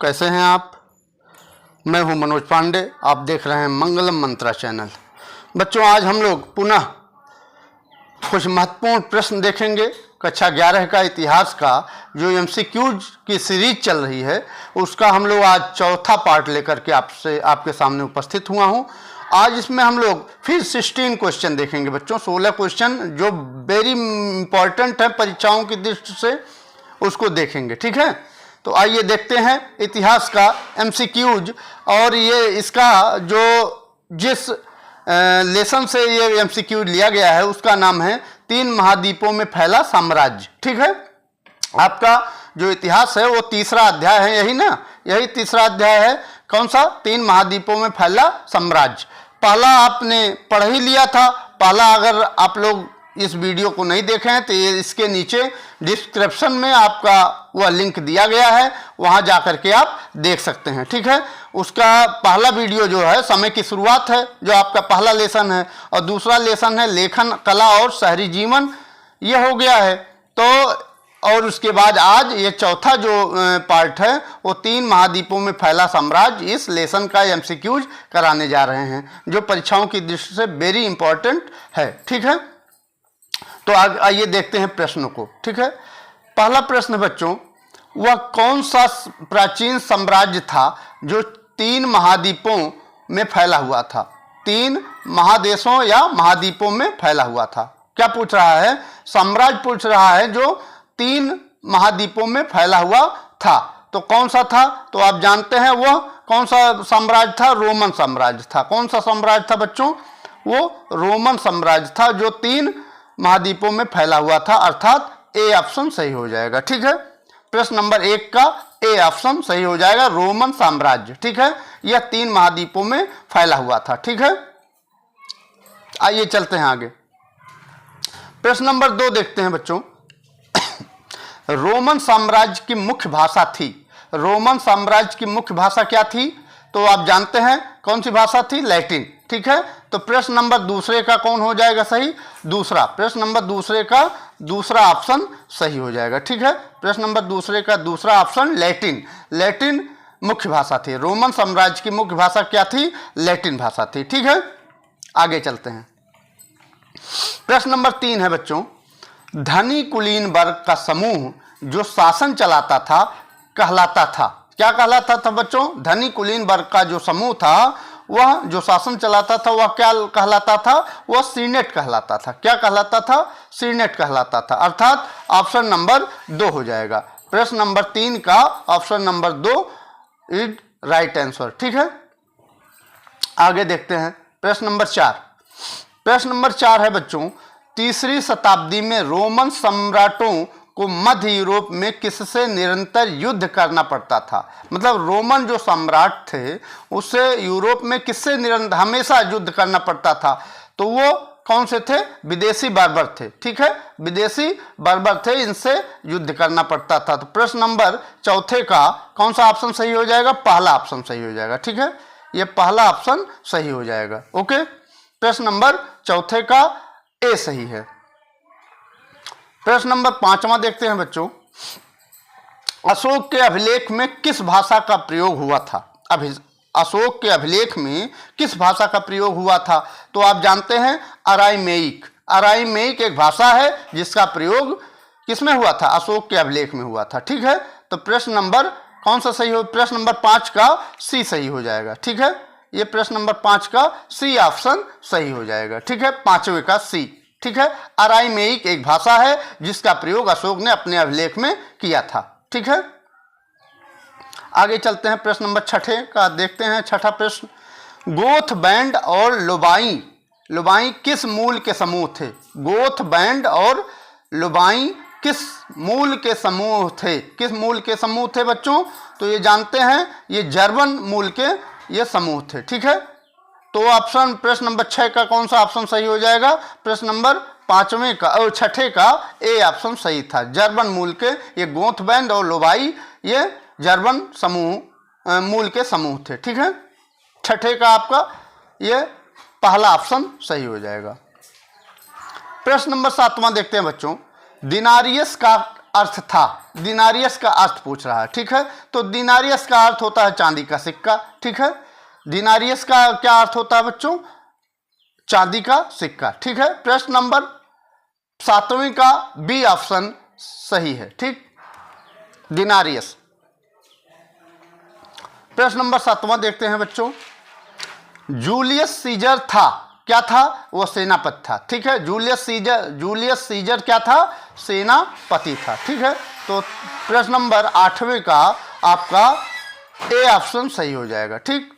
कैसे हैं आप। मैं हूं मनोज पांडे, आप देख रहे हैं मंगलम मंत्रा चैनल। बच्चों, आज हम लोग पुनः कुछ महत्वपूर्ण प्रश्न देखेंगे। कक्षा 11 का इतिहास का जो एमसीक्यूज की सीरीज चल रही है उसका हम लोग आज चौथा पार्ट लेकर के आपके सामने उपस्थित हुआ हूं। आज इसमें हम लोग फिर 16 क्वेश्चन देखेंगे बच्चों, 16 क्वेश्चन जो वेरी इंपॉर्टेंट है परीक्षाओं की दृष्टि से, उसको देखेंगे। ठीक है, तो आइए देखते हैं इतिहास का एमसीक्यूज। और ये इसका जो जिस लेसन से ये एमसीक्यूज लिया गया है उसका नाम है 3 महाद्वीपों में फैला साम्राज्य। ठीक है, आपका जो इतिहास है वो तीसरा अध्याय है, यही ना, यही तीसरा अध्याय है। कौन सा? 3 महाद्वीपों में फैला साम्राज्य। पहला आपने पढ़ ही लिया था। पहला अगर आप लोग इस वीडियो को नहीं देखे हैं तो ये इसके नीचे डिस्क्रिप्शन में आपका वह लिंक दिया गया है, वहां जाकर के आप देख सकते हैं। ठीक है, उसका पहला वीडियो जो है समय की शुरुआत है, जो आपका पहला लेसन है, और दूसरा लेसन है लेखन कला और शहरी जीवन, ये हो गया है। तो और उसके बाद आज ये चौथा जो पार्ट है वो 3 महाद्वीपों में फैला साम्राज्य, इस लेसन का एमसीक्यूज कराने जा रहे हैं जो परीक्षाओं की दृष्टि से वेरी इंपॉर्टेंट है। ठीक है, तो आइए देखते हैं प्रश्नों को। ठीक है, पहला प्रश्न बच्चों, वह कौन सा प्राचीन साम्राज्य था जो 3 महाद्वीपों में फैला हुआ था? 3 महादेशों या महाद्वीपों में फैला हुआ था। क्या पूछ रहा है? साम्राज्य पूछ रहा है जो 3 महाद्वीपों में फैला हुआ था। तो कौन सा था? तो आप जानते हैं वह कौन सा साम्राज्य था? रोमन साम्राज्य था। कौन सा साम्राज्य था बच्चों? वो रोमन साम्राज्य था जो 3 महाद्वीपों में फैला हुआ था, अर्थात ए ऑप्शन सही हो जाएगा। ठीक है, प्रश्न नंबर 1 का ए ऑप्शन सही हो जाएगा, रोमन साम्राज्य। ठीक है, यह 3 महाद्वीपों में फैला हुआ था। ठीक है, आइए चलते हैं आगे। प्रश्न नंबर 2 देखते हैं बच्चों। रोमन साम्राज्य की मुख्य भाषा थी। रोमन साम्राज्य की मुख्य भाषा क्या थी? तो आप जानते हैं कौन सी भाषा थी? लैटिन। ठीक है, तो प्रश्न नंबर दूसरे का कौन हो जाएगा सही? दूसरा। प्रश्न नंबर दूसरे का दूसरा ऑप्शन सही हो जाएगा। ठीक है, प्रश्न नंबर दूसरे का दूसरा ऑप्शन लैटिन। लैटिन मुख्य भाषा थी। रोमन साम्राज्य की मुख्य भाषा क्या थी? लैटिन भाषा थी। ठीक है, आगे चलते हैं। प्रश्न नंबर 3 है बच्चों, धनी कुलीन वर्ग का समूह जो शासन चलाता था कहलाता था। क्या कहलाता था बच्चों? धनी कुलीन वर्ग का जो समूह था, वह जो शासन चलाता था वह क्या कहलाता था? वह सीनेट कहलाता था। क्या कहलाता था? सीनेट कहलाता था, अर्थात ऑप्शन नंबर 2 हो जाएगा। प्रश्न नंबर 3 का option number 2 is right answer. ठीक है, आगे देखते हैं प्रश्न नंबर 4। प्रश्न नंबर 4 है बच्चों, 3री शताब्दी में रोमन सम्राटों को मध्य यूरोप में किससे निरंतर युद्ध करना पड़ता था? मतलब रोमन जो सम्राट थे उससे यूरोप में किससे निरंतर हमेशा युद्ध करना पड़ता था? तो वो कौन से थे? विदेशी बर्बर थे। ठीक है, विदेशी बर्बर थे, इनसे युद्ध करना पड़ता था। तो प्रश्न नंबर 4 का कौन सा ऑप्शन सही हो जाएगा? पहला ऑप्शन सही हो जाएगा। ठीक है, ये पहला ऑप्शन सही हो जाएगा। ओके, प्रश्न नंबर 4 का ए सही है। प्रश्न नंबर 5वां देखते हैं बच्चों, अशोक के अभिलेख में किस भाषा का प्रयोग हुआ था? अशोक के अभिलेख में किस भाषा का प्रयोग हुआ था? तो आप जानते हैं अराइमेइक। अराइमेइक एक भाषा है जिसका प्रयोग किसमें हुआ था? अशोक के अभिलेख में हुआ था। ठीक है, तो प्रश्न नंबर कौन सा सही हो? प्रश्न नंबर 5 का सी सही हो जाएगा। ठीक है, ये प्रश्न नंबर 5 का सी ऑप्शन सही हो जाएगा। ठीक है, 5वें का सी। ठीक है, अराइमेइक एक भाषा है जिसका प्रयोग अशोक ने अपने अभिलेख में किया था। ठीक है, आगे चलते हैं। प्रश्न नंबर 6 का देखते हैं। 6ठा प्रश्न, गोथ बैंड और लुबाई किस मूल के समूह थे? गोथ बैंड और लुबाई किस मूल के समूह थे? किस मूल के समूह थे बच्चों? तो ये जानते हैं ये जर्मन मूल के ये समूह थे। ठीक है, तो ऑप्शन प्रश्न नंबर 6 का कौन सा ऑप्शन सही हो जाएगा? प्रश्न नंबर 5वें का और 6ठे का ए ऑप्शन सही था। जर्मन मूल के ये गोथ बैंड और लोबाई ये जर्मन समूह मूल के समूह थे। ठीक है, 6ठे का आपका ये पहला ऑप्शन सही हो जाएगा। प्रश्न नंबर 7वां देखते हैं बच्चों, दिनारियस का अर्थ था? दिनारियस का अर्थ पूछ रहा है, ठीक है। तो दिनारियस का अर्थ होता है चांदी का सिक्का, ठीक है। दिनारियस का क्या अर्थ होता है बच्चों? चांदी का सिक्का, ठीक है। प्रश्न नंबर 7वीं का बी ऑप्शन सही है, ठीक, दिनारियस। प्रश्न नंबर 7वां देखते हैं बच्चों। जूलियस सीजर था, क्या था? वो सेनापति था, ठीक है। जूलियस सीजर क्या था? सेनापति था, ठीक है। तो प्रश्न नंबर 8वें का आपका ए ऑप्शन सही हो जाएगा, ठीक।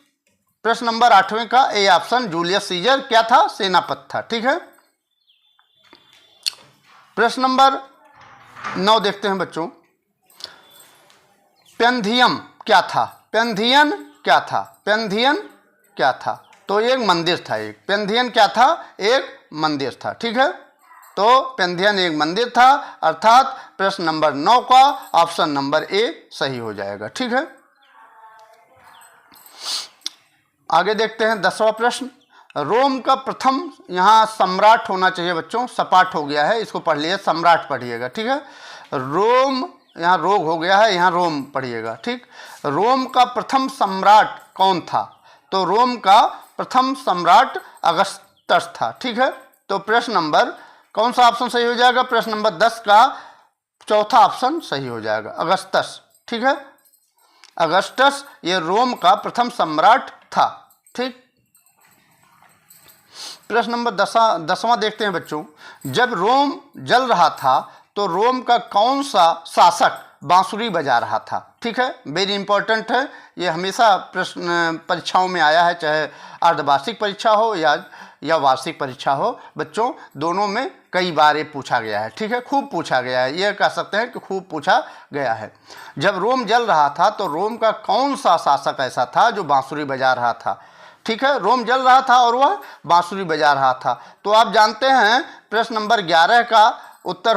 प्रश्न नंबर 8वें का ए ऑप्शन, जूलियस सीजर क्या था? सेनापति था, ठीक है। प्रश्न नंबर 9 देखते हैं बच्चों। पेंथियम क्या था? पेंथियन क्या था? पेंथियन क्या था? तो एक मंदिर था। एक पेंथियन क्या था? एक मंदिर था, ठीक है। तो पेंथियन एक मंदिर था, अर्थात प्रश्न नंबर 9 का ऑप्शन नंबर ए सही हो जाएगा, ठीक है। आगे देखते हैं 10वां प्रश्न। रोम का प्रथम, यहाँ सम्राट होना चाहिए बच्चों, सपाट हो गया है, इसको पढ़ लिए, सम्राट पढ़िएगा, ठीक है। रोम, यहाँ रोग हो गया है, यहाँ रोम पढ़िएगा, ठीक। रोम का प्रथम सम्राट कौन था? तो रोम का प्रथम सम्राट अगस्टस था, ठीक है। तो प्रश्न नंबर कौन सा ऑप्शन सही हो जाएगा? प्रश्न नंबर 10 का चौथा ऑप्शन सही हो जाएगा, अगस्टस, ठीक है। अगस्टस ये रोम का प्रथम सम्राट था, ठीक। प्रश्न नंबर 10वां देखते हैं बच्चों। जब रोम जल रहा था तो रोम का कौन सा शासक बांसुरी बजा रहा था? ठीक है, वेरी इंपॉर्टेंट है, ये हमेशा प्रश्न परीक्षाओं में आया है, चाहे अर्धवार्षिक परीक्षा हो या वार्षिक परीक्षा हो बच्चों, दोनों में कई बार ये पूछा गया है, ठीक है, खूब पूछा गया है, ये कह सकते हैं कि खूब पूछा गया है। जब रोम जल रहा था तो रोम का कौन सा शासक ऐसा था जो बांसुरी बजा रहा था? ठीक है, रोम जल रहा था और वह बांसुरी बजा रहा था। तो आप जानते हैं प्रश्न नंबर 11 का उत्तर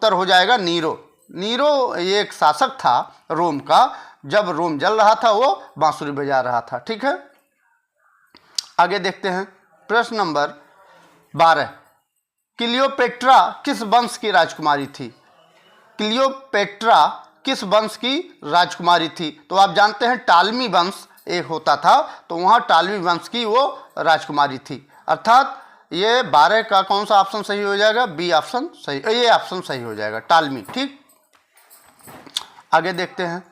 हो जाएगा नीरो। नीरो ये एक शासक था रोम का, जब रोम जल रहा था वो बांसुरी बजा रहा था, ठीक है। आगे देखते हैं प्रश्न नंबर 12। क्लियोपेट्रा किस वंश की राजकुमारी थी? क्लियोपेट्रा किस वंश की राजकुमारी थी? तो आप जानते हैं टालमी वंश एक होता था, तो वहाँ टालमी वंश की वो राजकुमारी थी, अर्थात ये 12 का कौन सा ऑप्शन सही हो जाएगा? बी ऑप्शन सही, ये ऑप्शन सही हो जाएगा, टालमी, ठीक। आगे देखते हैं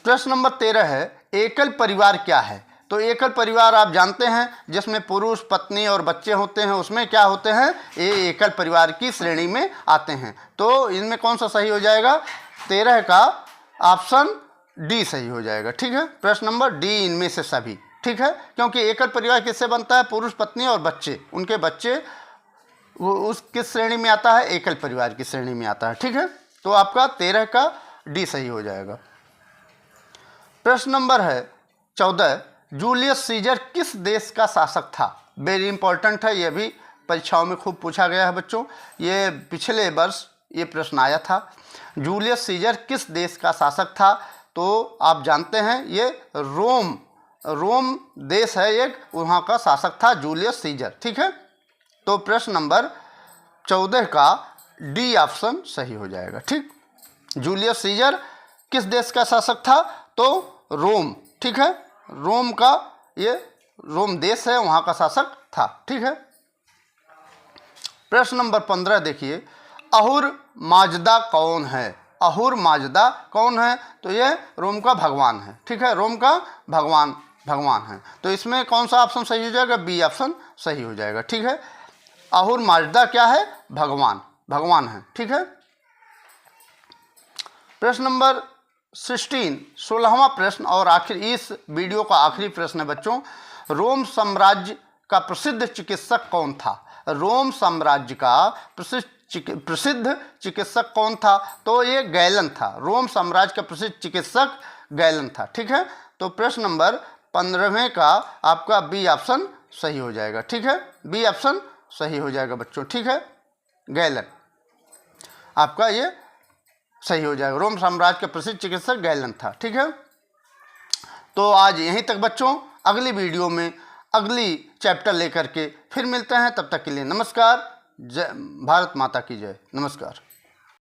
प्रश्न नंबर 13 है, एकल परिवार क्या है? तो एकल परिवार आप जानते हैं जिसमें पुरुष, पत्नी और बच्चे होते हैं, उसमें क्या होते हैं? ये एकल परिवार की श्रेणी में आते हैं। तो इनमें कौन सा सही हो जाएगा? 13 का ऑप्शन डी सही हो जाएगा, ठीक है। प्रश्न नंबर डी इनमें से सभी, ठीक है, क्योंकि एकल परिवार किससे बनता है? पुरुष, पत्नी और बच्चे, उनके बच्चे, वो उस किस श्रेणी में आता है? एकल परिवार की श्रेणी में आता है, ठीक है। तो आपका 13 का डी सही हो जाएगा। प्रश्न नंबर है 14। जूलियस सीजर किस देश का शासक था? वेरी इंपॉर्टेंट है, यह भी परीक्षाओं में खूब पूछा गया है बच्चों, ये पिछले वर्ष ये प्रश्न आया था। जूलियस सीजर किस देश का शासक था? तो आप जानते हैं ये रोम देश है एक, वहाँ का शासक था जूलियस सीजर, ठीक है। तो प्रश्न नंबर 14 का डी ऑप्शन सही हो जाएगा, ठीक। जूलियस सीजर किस देश का शासक था? तो रोम, ठीक है, रोम का, ये रोम देश है, वहाँ का शासक था, ठीक है। प्रश्न नंबर 15 देखिए, अहुर माजदा कौन है? अहुर माजदा कौन है? तो ये रोम का भगवान है, ठीक है, रोम का भगवान है। तो इसमें कौन सा ऑप्शन सही हो जाएगा? बी ऑप्शन सही हो जाएगा, ठीक है। अहुर माजदा क्या है? भगवान है, ठीक है। प्रश्न नंबर 16वां प्रश्न और आखिर इस वीडियो का आखिरी प्रश्न है बच्चों। रोम साम्राज्य का प्रसिद्ध चिकित्सक कौन था? रोम साम्राज्य का प्रसिद्ध चिकित्सक कौन था? तो ये गैलन था, रोम साम्राज्य का प्रसिद्ध चिकित्सक गैलन था, ठीक है। तो प्रश्न नंबर 15वें का आपका बी ऑप्शन सही हो जाएगा, ठीक है, बी ऑप्शन सही हो जाएगा बच्चों, ठीक है, गैलन आपका ये सही हो जाएगा, रोम साम्राज्य का प्रसिद्ध चिकित्सक गैलन था, ठीक है। तो आज यहीं तक बच्चों, अगली वीडियो में अगली चैप्टर लेकर के फिर मिलते हैं, तब तक के लिए नमस्कार। जय भारत माता की जय, नमस्कार।